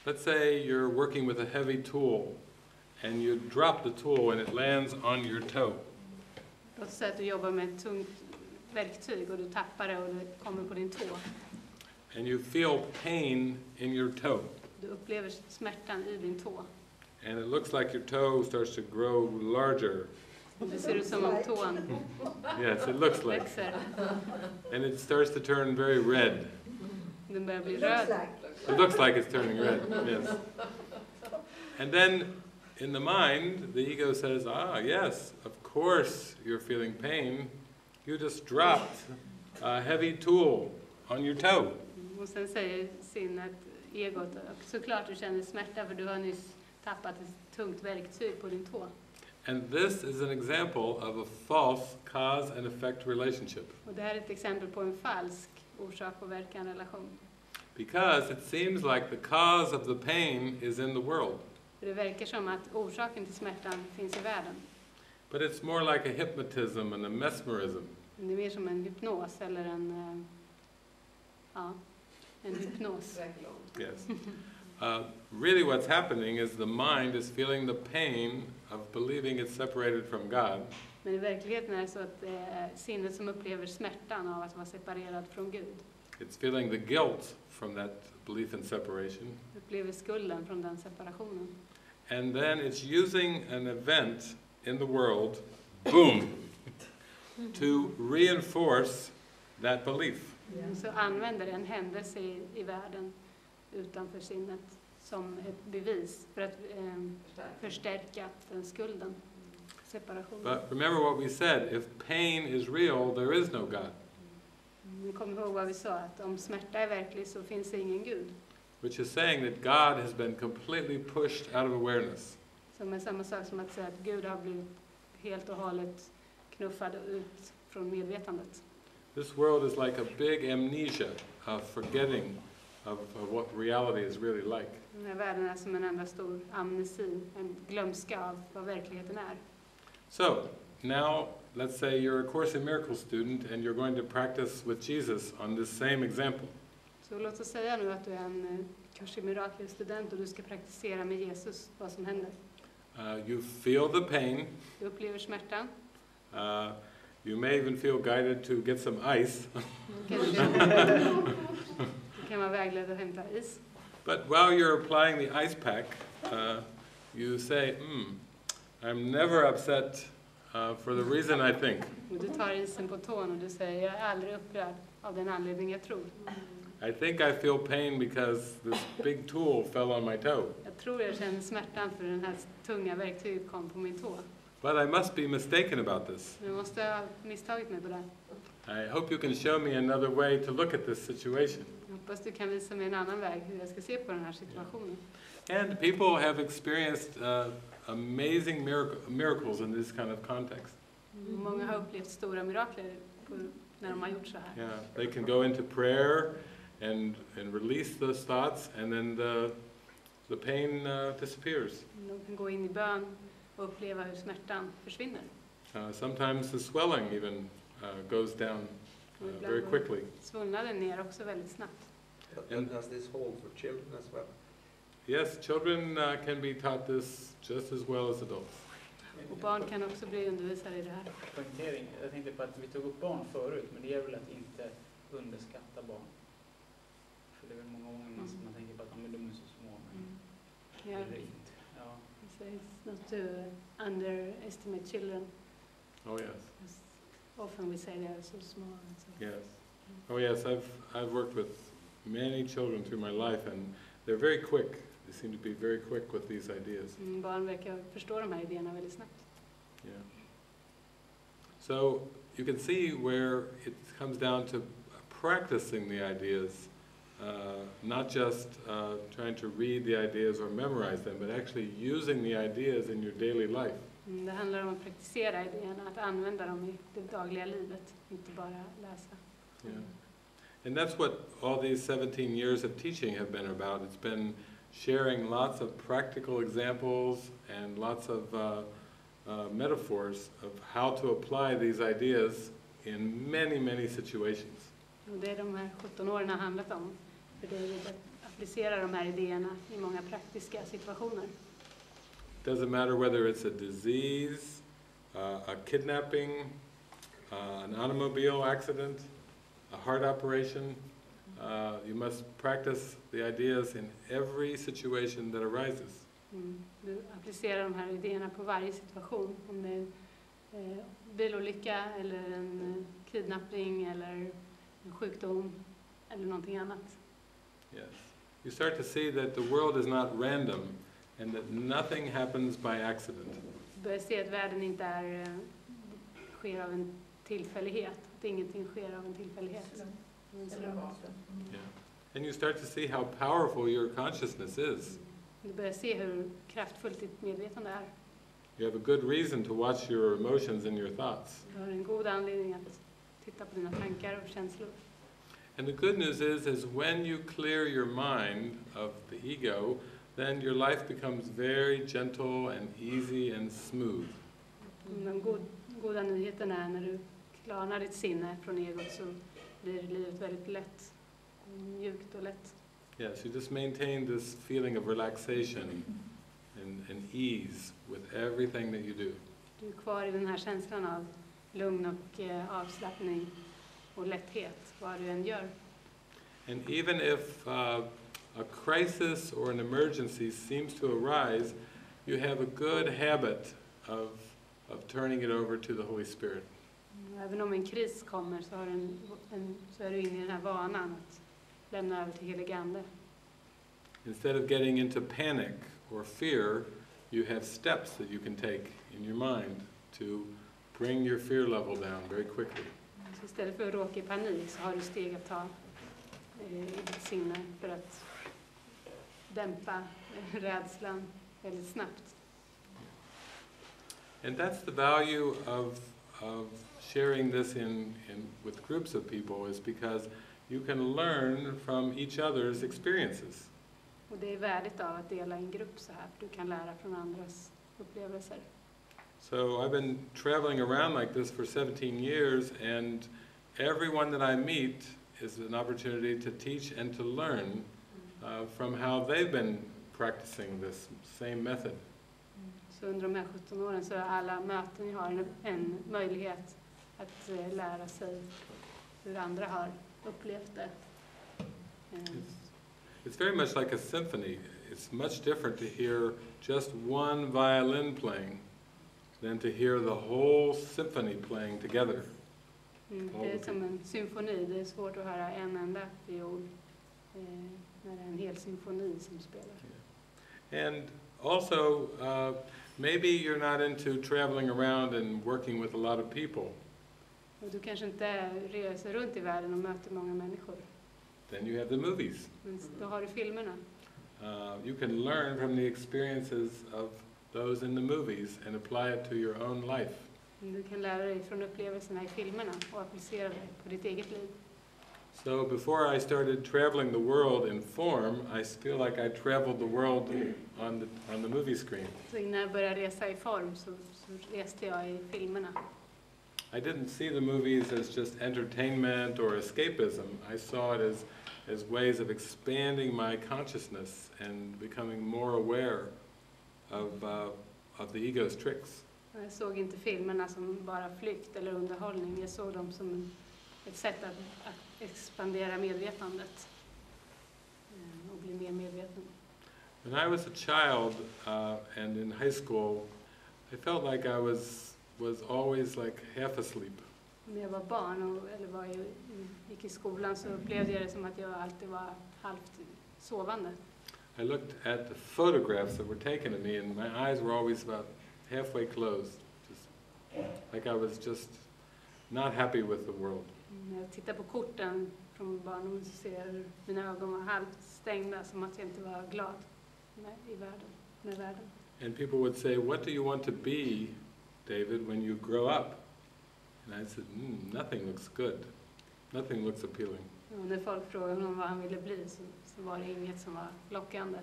Let's say you're working with a heavy tool and you drop the tool and it lands on your toe. Låt säga att du jobbar med ett tungt verktyg och du tappar det och det kommer på din tå. And you feel pain in your toe. Du upplever smärtan i din tå. And it looks like your toe starts to grow larger. Det ser ut som om tån Yes, it looks like. växer. And it starts to turn very red. Den börjar bli röd. It looks like it's turning red, yes. And then in the mind, the ego says, yes, of course you're feeling pain. You just dropped a heavy tool on your toe. Och sen säger sinnet, egot, såklart du känner smärta för du har nyss tappat ett tungt verktyg på din tå. And this is an example of a false cause and effect relationship. Och det här är ett exempel på en falsk orsak och verkan relation. Because it seems like the cause of the pain is in the world. För det verkar som att orsaken till smärtan finns i världen. But it's more like a hypnotism and a mesmerism. Men det är mer som en hypnos eller en hypnos. Yes. Really what's happening is the mind is feeling the pain of believing it's separated from God. Men i verkligheten är det så att det är sinnet som upplever smärtan av att vara separerad från Gud. It's feeling the guilt from that belief in separation. Upplever skulden från den separationen. And then it's using an event in the world, boom, to reinforce that belief. Så använder en händelse i världen utanför sinnet som ett bevis för att förstärka den skulden, separationen. But remember what we said, if pain is real, there is no God. Vi kommer ihåg vad vi sa, att om smärta är verklig så finns det ingen Gud. Which is saying that God has been completely pushed out of awareness. Som är samma sak som att säga att Gud har blivit helt och hållet knuffad ut från medvetandet. This world is like a big amnesia of forgetting of what reality is really like. Den här världen är som en enda stor amnesi, en glömska av vad verkligheten är. So, now let's say you're a Course in Miracles student and you're going to practice with Jesus on this same example. Så låt oss säga nu att du är en kurs i mirakler student och du ska praktisera med Jesus vad som händer. You feel the pain. Du upplever smärtan. You may even feel guided to get some ice. Du kan vara vägledd att hämta is. But while you're applying the ice pack, you say, I'm never upset for the reason I think. Och du tar isen på tån och du säger, jag är aldrig upprörd av den anledning jag tror. I think I feel pain because this big tool fell on my toe. Jag tror jag känner smärtan för den här tunga verktyget kom på min tå. But I must be mistaken about this. Jag måste ha misstagit mig på det. I hope you can show me another way to look at this situation. Jag hoppas du kan visa mig en annan väg hur jag ska se på den här situationen. And people have experienced amazing miracles in this kind of context. Många har upplevt stora mirakler när de har gjort så här. Yeah, they can go into prayer and release those thoughts, and then the pain disappears. De kan gå in i bön och uppleva hur smärtan försvinner. Sometimes the swelling even goes down very quickly. Svullnaden ner också väldigt snabbt. And does this hold for children as well? Yes, children can be taught this just as well as adults. Och barn kan också bli undervisade i det här. Poängtering. Jag tänkte på att vi tog upp barn förut, men det är väl att inte underskatta barn. För det är väl många gånger man tänker på att de är så små. Men Yeah. eller inte. Ja. So it's not to underestimate children. Oh yes. Often we say they are so small. And so. Yes. Oh yes, I've worked with many children through my life, and they're very quick. They seem to be very quick with these ideas. Barn verkar förstå de här idéerna väldigt snabbt. Yeah. So you can see where it comes down to practicing the ideas, not just trying to read the ideas or memorize them, but actually using the ideas in your daily life. Det handlar om att praktisera idéerna, att använda dem i det dagliga livet, inte bara läsa. Yeah. And that's what all these 17 years of teaching have been about. It's been sharing lots of practical examples and lots of metaphors of how to apply these ideas in many, many situations. Och det är de här 17 åren har handlat om. För det är att applicera de här idéerna i många praktiska situationer. Doesn't matter whether it's a disease, a kidnapping, an automobile accident, a heart operation. You must practice the ideas in every situation that arises. Du applicerar de här idéerna på varje situation. Om det är bilolycka eller en kidnapping eller en sjukdom eller någonting annat. Yes. You start to see that the world is not random and that nothing happens by accident. Du börjar se att världen inte sker av en tillfällighet. Att ingenting sker av en tillfällighet. Yeah. And you start to see how powerful your consciousness is. Du börjar se hur kraftfullt ditt medvetande är. You have a good reason to watch your emotions and your thoughts. Du har en god anledning att titta på dina tankar och känslor. And the good news is when you clear your mind of the ego, then your life becomes very gentle and easy and smooth. Den goda nyheten är när du klarnar ditt sinne från egot så blir livet väldigt lätt, mjukt och lätt. Yes, you just maintain this feeling of relaxation and ease with everything that you do. Du är kvar i den här känslan av lugn och avslappning och lätthet, vad du än gör. And even if a crisis or an emergency seems to arise, you have a good habit of turning it over to the Holy Spirit. Även om en kris kommer så, så är du inne i den här vanan att lämna över till helig ande. Instead of getting into panic or fear, you have steps that you can take in your mind to bring your fear level down very quickly. Så istället för att råka i panik så har du steg att ta i ditt sinne för att dämpa rädslan väldigt snabbt. And that's the value of sharing this with groups of people, is because you can learn from each other's experiences. Och det är värdet av att dela i en grupp så här, för du kan lära från andras upplevelser. So I've been traveling around like this for 17 years, and everyone that I meet is an opportunity to teach and to learn from how they've been practicing this same method. Så under de här 17 åren så är alla möten jag har en möjlighet att lära sig hur andra har upplevt det. It's very much like a symphony. It's much different to hear just one violin playing than to hear the whole symphony playing together. Det är som en symfoni. Det är svårt att höra en enda fiol när det är en hel symfoni som spelar. Yeah. And also, maybe you're not into traveling around and working with a lot of people. Och du kanske inte reser runt i världen och möter många människor. Then you have the movies. Men då har du filmerna. You can learn from the experiences of those in the movies and apply it to your own life. Du kan lära dig från upplevelserna i filmerna och applicera det på ditt eget liv. So before I started traveling the world in form, I feel like I traveled the world on the movie screen. Så innan jag började resa i form så reste jag i filmerna. I didn't see the movies as just entertainment or escapism. I saw it as ways of expanding my consciousness and becoming more aware of the ego's tricks. Jag såg inte filmerna som bara flykt eller underhållning. Jag såg dem som ett sätt att expandera medvetandet och bli mer medveten. When I was a child and in high school, I felt like I was always like half asleep. När jag var barn eller gick i skolan så upplevde jag det som att jag alltid var halvt sovande. I looked at the photographs that were taken of me and my eyes were always about halfway closed. Just like I was just not happy with the world. När jag tittar på korten från barndomen så ser jag hur mina ögon var halvt stängda, som att jag inte var glad med världen. And people would say, "What do you want to be, David, when you grow up?" And I said, "Nothing looks good. Nothing looks appealing." Och när folk frågade honom vad han ville bli så var det inget som var lockande.